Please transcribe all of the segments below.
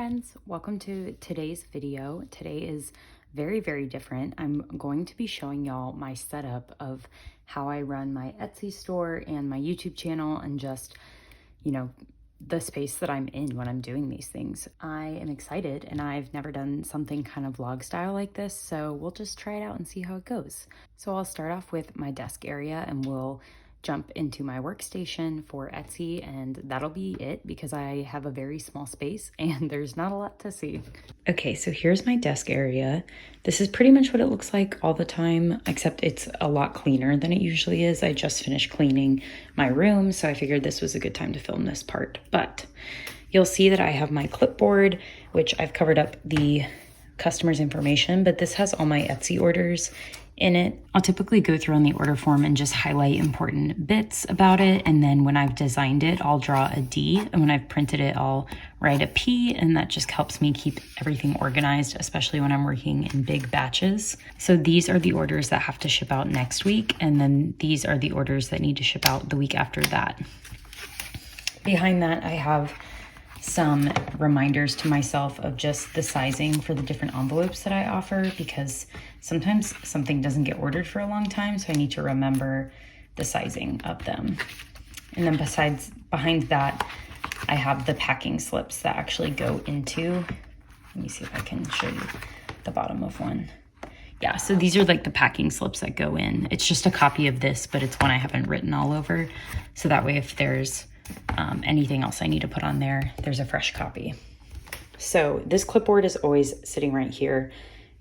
friends, welcome to today's video. Today is very, very different. I'm going to be showing y'all my setup of how I run my Etsy store and my YouTube channel and just, the space that I'm in when I'm doing these things. I am excited and I've never done something kind of vlog style like this, so we'll just try it out and see how it goes. So I'll start off with my desk area and we'll jump into my workstation for Etsy, and that'll be it because I have a very small space and there's not a lot to see. Okay, so here's my desk area. This is pretty much what it looks like all the time, except it's a lot cleaner than it usually is. I just finished cleaning my room, so I figured this was a good time to film this part. But you'll see that I have my clipboard, which I've covered up the customer's information, but this has all my Etsy orders in it. I'll typically go through on the order form and just highlight important bits about it, and then when I've designed it, I'll draw a D, and when I've printed it, I'll write a P, and that just helps me keep everything organized, especially when I'm working in big batches. So these are the orders that have to ship out next week, and then these are the orders that need to ship out the week after that. Behind that, I have some reminders to myself of just the sizing for the different envelopes that I offer, because sometimes something doesn't get ordered for a long time, so I need to remember the sizing of them. And then behind that, I have the packing slips that actually go into, let me see if I can show you the bottom of one. Yeah, so these are like the packing slips that go in. It's just a copy of this, but it's one I haven't written all over. So that way if there's anything else I need to put on there, there's a fresh copy. So this clipboard is always sitting right here,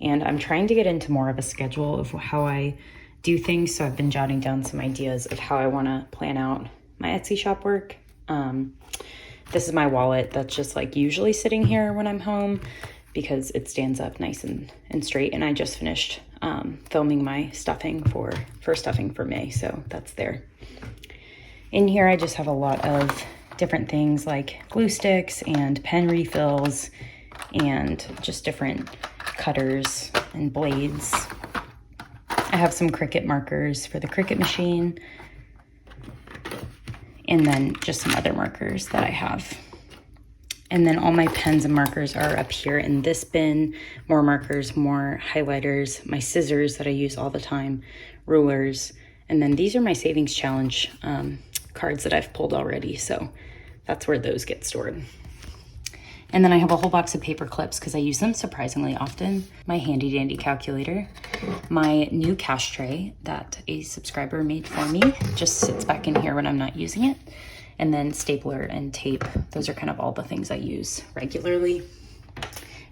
and I'm trying to get into more of a schedule of how I do things. So I've been jotting down some ideas of how I want to plan out my Etsy shop work. This is my wallet that's just like usually sitting here when I'm home because it stands up nice and straight. And I just finished filming my stuffing for May, so that's there. In here, I just have a lot of different things like glue sticks and pen refills and just different cutters and blades. I have some Cricut markers for the Cricut machine, and then just some other markers that I have. And then all my pens and markers are up here in this bin. More markers, more highlighters, my scissors that I use all the time, rulers, and then these are my savings challenge cards that I've pulled already, so that's where those get stored. And then I have a whole box of paper clips because I use them surprisingly often. My handy dandy calculator, my new cash tray that a subscriber made for me, just sits back in here when I'm not using it, and then stapler and tape. Those are kind of all the things I use regularly.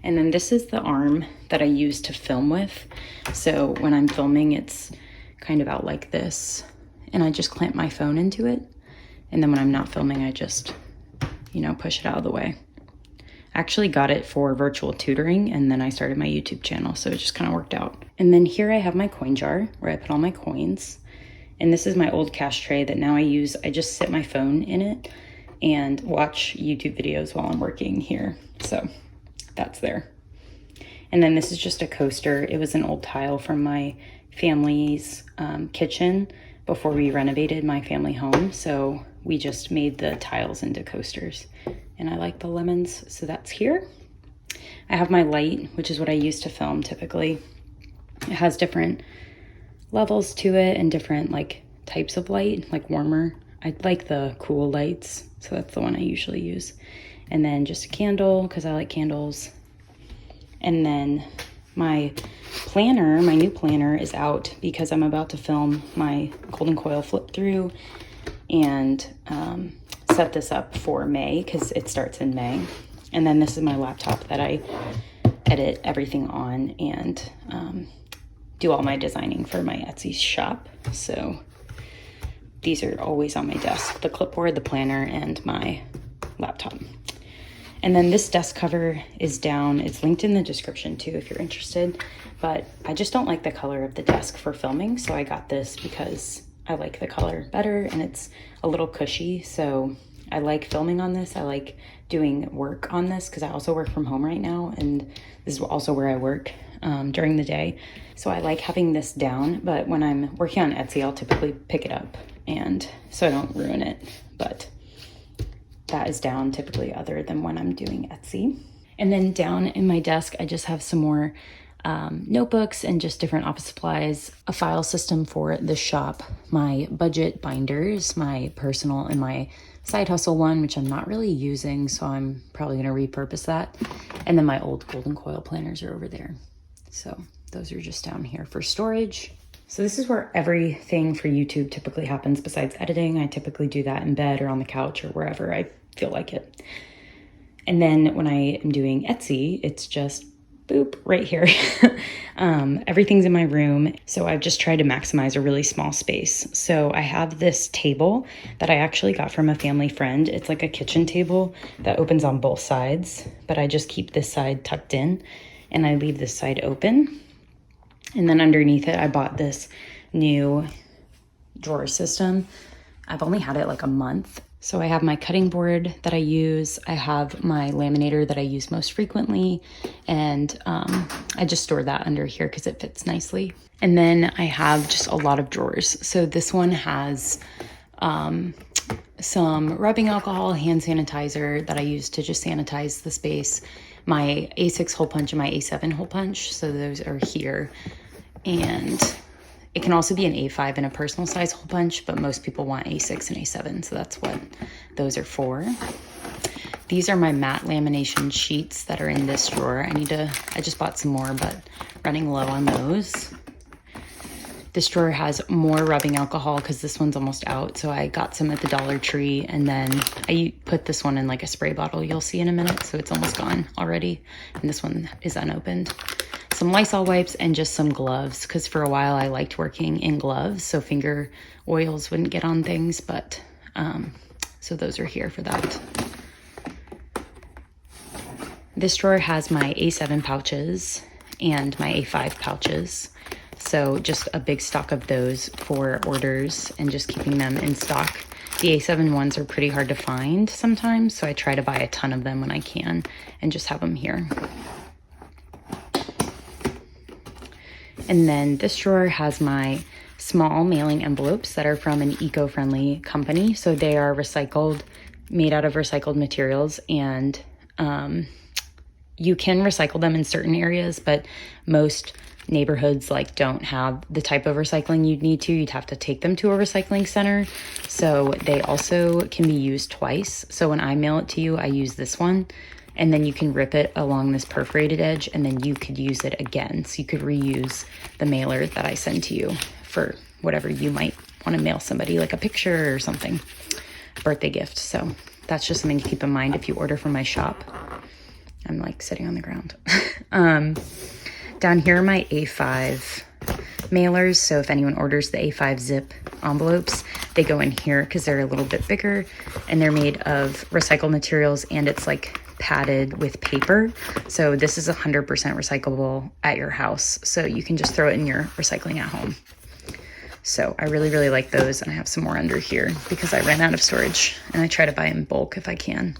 And then this is the arm that I use to film with. So when I'm filming, it's kind of out like this, and I just clamp my phone into it. And then when I'm not filming, I just, push it out of the way. I actually got it for virtual tutoring, and then I started my YouTube channel, so it just kind of worked out. And then here I have my coin jar where I put all my coins. And this is my old cash tray that now I use. I just sit my phone in it and watch YouTube videos while I'm working here. So that's there. And then this is just a coaster. It was an old tile from my family's kitchen before we renovated my family home. So we just made the tiles into coasters, and I like the lemons, so that's here. I have my light, which is what I use to film typically. It has different levels to it and different types of light, like warmer. I like the cool lights, so that's the one I usually use. And then just a candle, because I like candles. And then my planner, my new planner, is out because I'm about to film my golden coil flip through and set this up for May because it starts in May. And then this is my laptop that I edit everything on and do all my designing for my Etsy shop. So these are always on my desk: the clipboard, the planner, and my laptop. And then this desk cover is down. It's linked in the description too if you're interested, but I just don't like the color of the desk for filming, so I got this because I like the color better and it's a little cushy. So I like filming on this. I like doing work on this because I also work from home right now, and this is also where I work during the day. So I like having this down, but when I'm working on Etsy, I'll typically pick it up, and so I don't ruin it. But that is down typically other than when I'm doing Etsy. And then down in my desk, I just have some more notebooks and just different office supplies, a file system for the shop, my budget binders, my personal and my side hustle one, which I'm not really using, so I'm probably going to repurpose that. And then my old golden coil planners are over there. So those are just down here for storage. So this is where everything for YouTube typically happens besides editing. I typically do that in bed or on the couch or wherever I feel like it. And then when I am doing Etsy, it's just boop right here. Everything's in my room. So I've just tried to maximize a really small space. So I have this table that I actually got from a family friend. It's like a kitchen table that opens on both sides, but I just keep this side tucked in and I leave this side open. And then underneath it, I bought this new drawer system. I've only had it like a month. So I have my cutting board that I use. I have my laminator that I use most frequently. And I just store that under here because it fits nicely. And then I have just a lot of drawers. So this one has some rubbing alcohol, hand sanitizer that I use to just sanitize the space. My A6 hole punch and my A7 hole punch. So those are here. And it can also be an A5 and a personal size hole punch, but most people want A6 and A7, so that's what those are for. These are my matte lamination sheets that are in this drawer. I just bought some more, but running low on those. This drawer has more rubbing alcohol because this one's almost out, so I got some at the Dollar Tree, and then I put this one in like a spray bottle you'll see in a minute, so it's almost gone already, and this one is unopened. Some Lysol wipes and just some gloves because for a while I liked working in gloves so finger oils wouldn't get on things, but so those are here for that. This drawer has my A7 pouches and my A5 pouches, so just a big stock of those for orders and just keeping them in stock. The A7 ones are pretty hard to find sometimes, so I try to buy a ton of them when I can and just have them here. And then this drawer has my small mailing envelopes that are from an eco-friendly company. So they are recycled, made out of recycled materials, and you can recycle them in certain areas, but most neighborhoods don't have the type of recycling you'd need to. You'd have to take them to a recycling center. So they also can be used twice. So when I mail it to you, I use this one. And then you can rip it along this perforated edge and then you could use it again. So you could reuse the mailer that I send to you for whatever you might want to mail somebody, like a picture or something, a birthday gift. So that's just something to keep in mind if you order from my shop. I'm like sitting on the ground. Down here are my A5 mailers. So if anyone orders the A5 zip envelopes, they go in here because they're a little bit bigger and they're made of recycled materials and it's like padded with paper. So this is 100% recyclable at your house. So you can just throw it in your recycling at home. So I really, really like those. And I have some more under here because I ran out of storage and I try to buy in bulk if I can.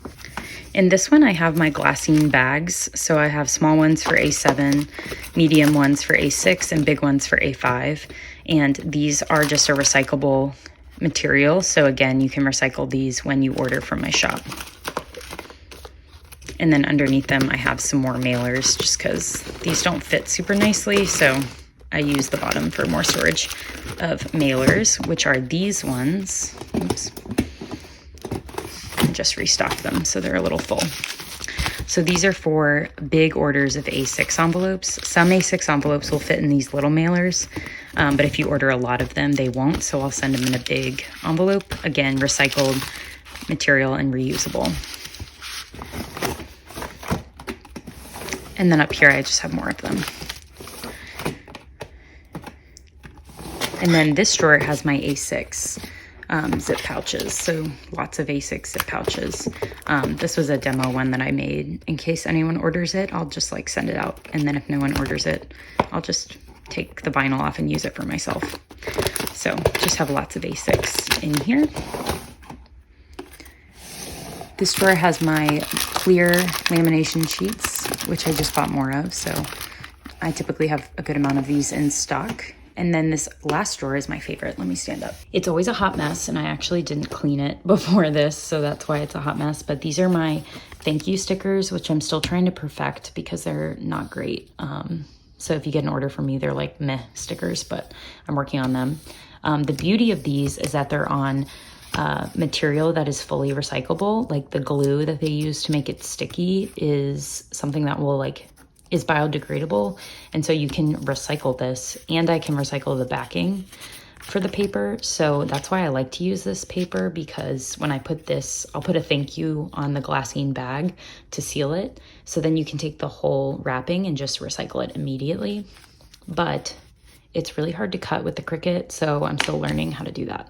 In this one, I have my glassine bags. So I have small ones for A7, medium ones for A6, and big ones for A5. And these are just a recyclable material. So again, you can recycle these when you order from my shop. And then underneath them, I have some more mailers just because these don't fit super nicely. So I use the bottom for more storage of mailers, which are these ones. Oops. And just restocked them, so they're a little full. So these are for big orders of A6 envelopes. Some A6 envelopes will fit in these little mailers, but if you order a lot of them, they won't. So I'll send them in a big envelope. Again, recycled material and reusable. And then up here, I just have more of them. And then this drawer has my A6 zip pouches. So lots of A6 zip pouches. This was a demo one that I made in case anyone orders it. I'll just send it out. And then if no one orders it, I'll just take the vinyl off and use it for myself. So just have lots of A6 in here. This drawer has my clear lamination sheets, which I just bought more of. So I typically have a good amount of these in stock. And then this last drawer is my favorite. Let me stand up. It's always a hot mess, and I actually didn't clean it before this, so that's why it's a hot mess. But these are my thank you stickers, which I'm still trying to perfect because they're not great. So if you get an order from me, they're like meh stickers, but I'm working on them. The beauty of these is that they're on material that is fully recyclable. Like the glue that they use to make it sticky is something that will is biodegradable. And so you can recycle this, and I can recycle the backing for the paper. So that's why I like to use this paper, because when I put this, I'll put a thank you on the glassine bag to seal it. So then you can take the whole wrapping and just recycle it immediately. But it's really hard to cut with the Cricut, so I'm still learning how to do that.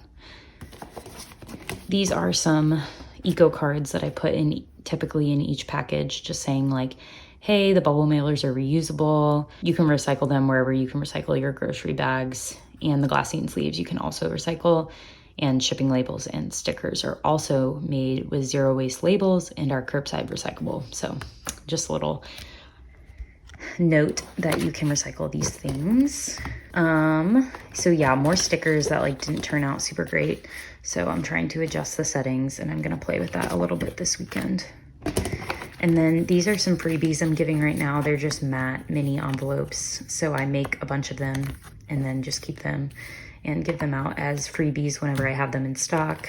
These are some eco cards that I put in typically in each package, just saying like, hey, the bubble mailers are reusable. You can recycle them wherever you can recycle your grocery bags, and the glassine sleeves you can also recycle, and shipping labels and stickers are also made with zero waste labels and are curbside recyclable. So just a little note that you can recycle these things. So yeah, more stickers that didn't turn out super great. So I'm trying to adjust the settings, and I'm gonna play with that a little bit this weekend. And then these are some freebies I'm giving right now. They're just matte mini envelopes. So I make a bunch of them and then just keep them and give them out as freebies whenever I have them in stock,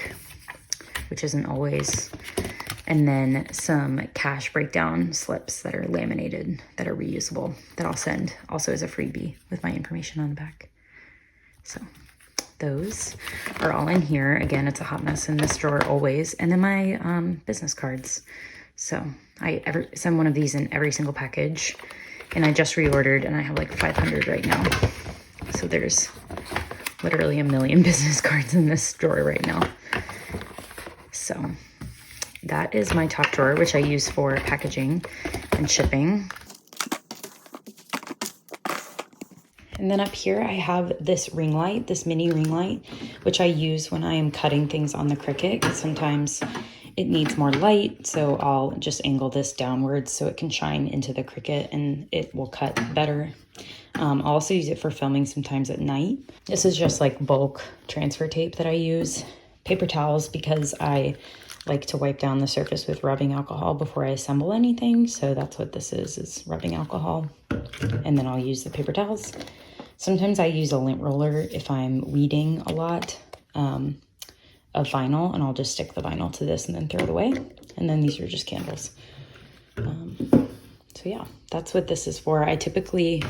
which isn't always. And then some cash breakdown slips that are laminated, that are reusable, that I'll send also as a freebie with my information on the back. So those are all in here. Again, it's a hot mess in this drawer always. And then my business cards. So I send one of these in every single package, and I just reordered, and I have like 500 right now. So there's literally a million business cards in this drawer right now. So that is my top drawer, which I use for packaging and shipping. And then up here, I have this ring light, this mini ring light, which I use when I am cutting things on the Cricut, because sometimes it needs more light. So I'll just angle this downwards so it can shine into the Cricut and it will cut better. I'll also use it for filming sometimes at night. This is just like bulk transfer tape that I use. Paper towels, because I like to wipe down the surface with rubbing alcohol before I assemble anything. So that's what this is rubbing alcohol. And then I'll use the paper towels. Sometimes I use a lint roller if I'm weeding a lot of vinyl, and I'll just stick the vinyl to this and then throw it away. And then these are just candles. So yeah, that's what this is for. I typically,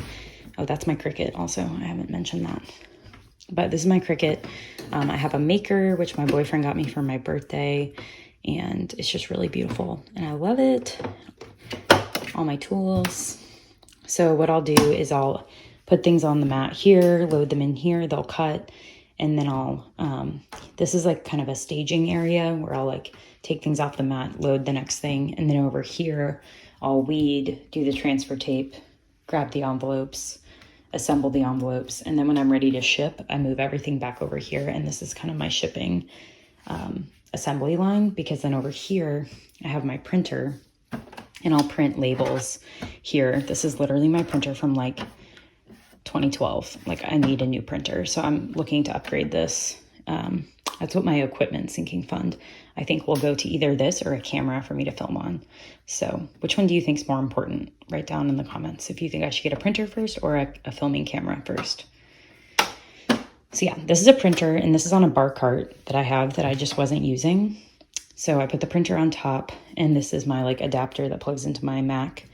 oh, that's my Cricut also. I haven't mentioned that. But this is my Cricut. I have a maker, which my boyfriend got me for my birthday, and it's just really beautiful, and I love it. All my tools. So what I'll do is I'll put things on the mat here, load them in here, they'll cut, and then I'll, this is like kind of a staging area where I'll like take things off the mat, load the next thing, and then over here, I'll weed, do the transfer tape, grab the envelopes, assemble the envelopes, and then when I'm ready to ship, I move everything back over here, and this is kind of my shipping assembly line, because then over here, I have my printer, and I'll print labels here. This is literally my printer from like 2012. Like, I need a new printer, so I'm looking to upgrade this. That's what my equipment sinking fund, I think, will go to either this or a camera for me to film on. So which one do you think is more important? Write down in the comments if you think I should get a printer first or a filming camera first. So yeah, this is a printer, and this is on a bar cart that I have that I just wasn't using. So I put the printer on top, and this is my like adapter that plugs into my Mac.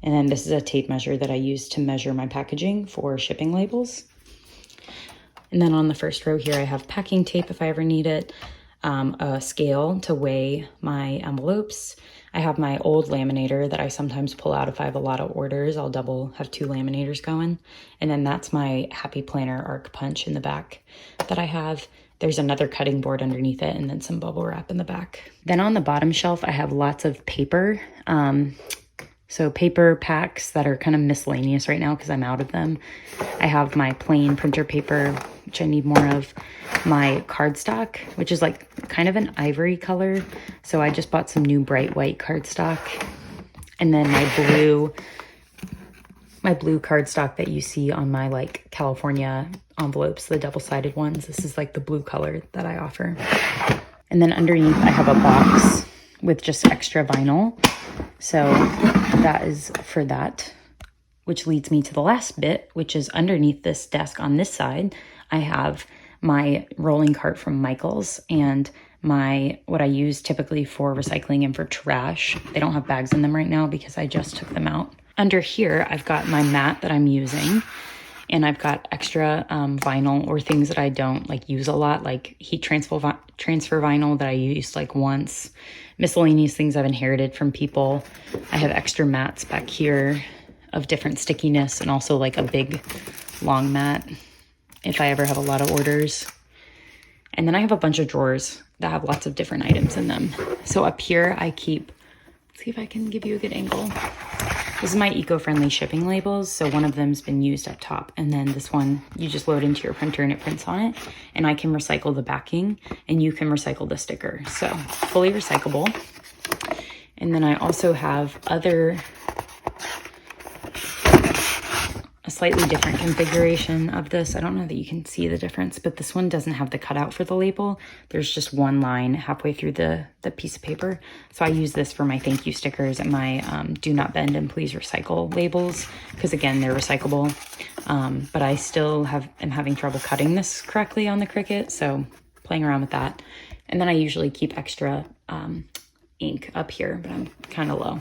And then this is a tape measure that I use to measure my packaging for shipping labels. And then on the first row here, I have packing tape if I ever need it, a scale to weigh my envelopes. I have my old laminator that I sometimes pull out if I have a lot of orders. I'll have 2 laminators going. And then that's my Happy Planner arc punch in the back that I have. There's another cutting board underneath it, and then some bubble wrap in the back. Then on the bottom shelf, I have lots of paper. So paper packs that are kind of miscellaneous right now because I'm out of them. I have my plain printer paper, which I need more of. My cardstock, which is like kind of an ivory color. So I just bought some new bright white cardstock. And then my blue cardstock that you see on my like California envelopes, the double-sided ones. This is like the blue color that I offer. And then underneath I have a box with just extra vinyl. So that is for that, which leads me to the last bit, which is underneath this desk on this side. I have my rolling cart from Michael's and what I use typically for recycling and for trash. They don't have bags in them right now because I just took them out. Under here, I've got my mat that I'm using, and I've got extra vinyl or things that I don't like use a lot, like heat transfer vinyl that I used like once, miscellaneous things I've inherited from people. I have extra mats back here of different stickiness, and also like a big long mat if I ever have a lot of orders. And then I have a bunch of drawers that have lots of different items in them. So up here I keep, let's see if I can give you a good angle. This is my eco-friendly shipping labels. So one of them's been used up top, and then this one you just load into your printer and it prints on it. And I can recycle the backing and you can recycle the sticker. So fully recyclable. And then I also have a slightly different configuration of this. I don't know that you can see the difference, but this one doesn't have the cutout for the label. There's just one line halfway through the piece of paper. So I use this for my thank you stickers and my do not bend and please recycle labels, because again, they're recyclable. But I still am having trouble cutting this correctly on the Cricut, so playing around with that. And then I usually keep extra ink up here, but I'm kind of low.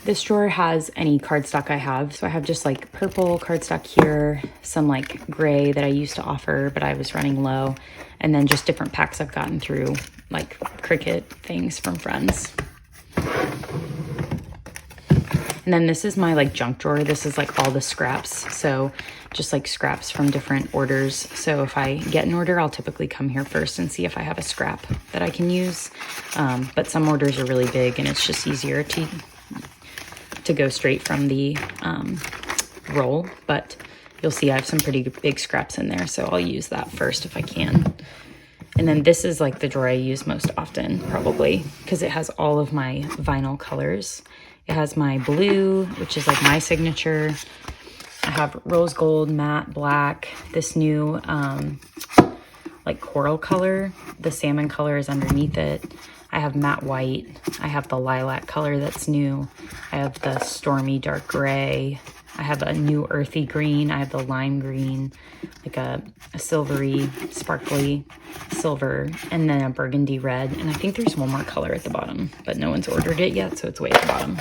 This drawer has any cardstock I have. So I have just like purple cardstock here, some like gray that I used to offer, but I was running low. And then just different packs I've gotten through, like Cricut things from friends. And then this is my like junk drawer. This is like all the scraps. So just like scraps from different orders. So if I get an order, I'll typically come here first and see if I have a scrap that I can use. But some orders are really big and it's just easier to go straight from the roll, but you'll see I have some pretty big scraps in there, so I'll use that first if I can. And then this is like the drawer I use most often, probably, because it has all of my vinyl colors. It has my blue, which is like my signature. I have rose gold, matte black, this new like coral color. The salmon color is underneath it. I have matte white. I have the lilac color that's new. I have the stormy dark gray. I have a new earthy green. I have the lime green, like a silvery, sparkly silver, and then a burgundy red. And I think there's one more color at the bottom, but no one's ordered it yet, so it's way at the bottom.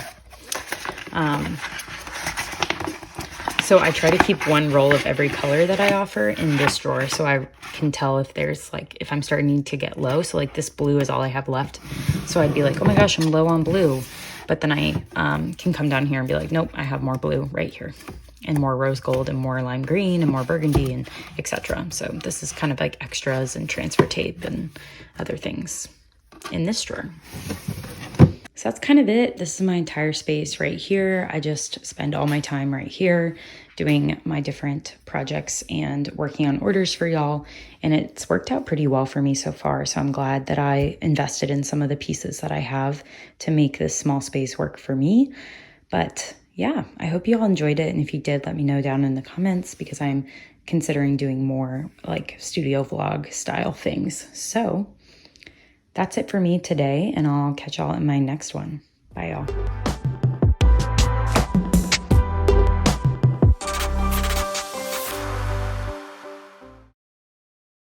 So I try to keep one roll of every color that I offer in this drawer, so I can tell if there's like, if I'm starting to get low. So like this blue is all I have left. So I'd be like, oh my gosh, I'm low on blue. But then I can come down here and be like, nope, I have more blue right here, and more rose gold and more lime green and more burgundy and etc. So this is kind of like extras and transfer tape and other things in this drawer. So that's kind of it. This is my entire space right here. I just spend all my time right here doing my different projects and working on orders for y'all. And it's worked out pretty well for me so far. So I'm glad that I invested in some of the pieces that I have to make this small space work for me. But yeah, I hope you all enjoyed it. And if you did, let me know down in the comments, because I'm considering doing more like studio vlog style things. So that's it for me today, and I'll catch y'all in my next one. Bye, y'all.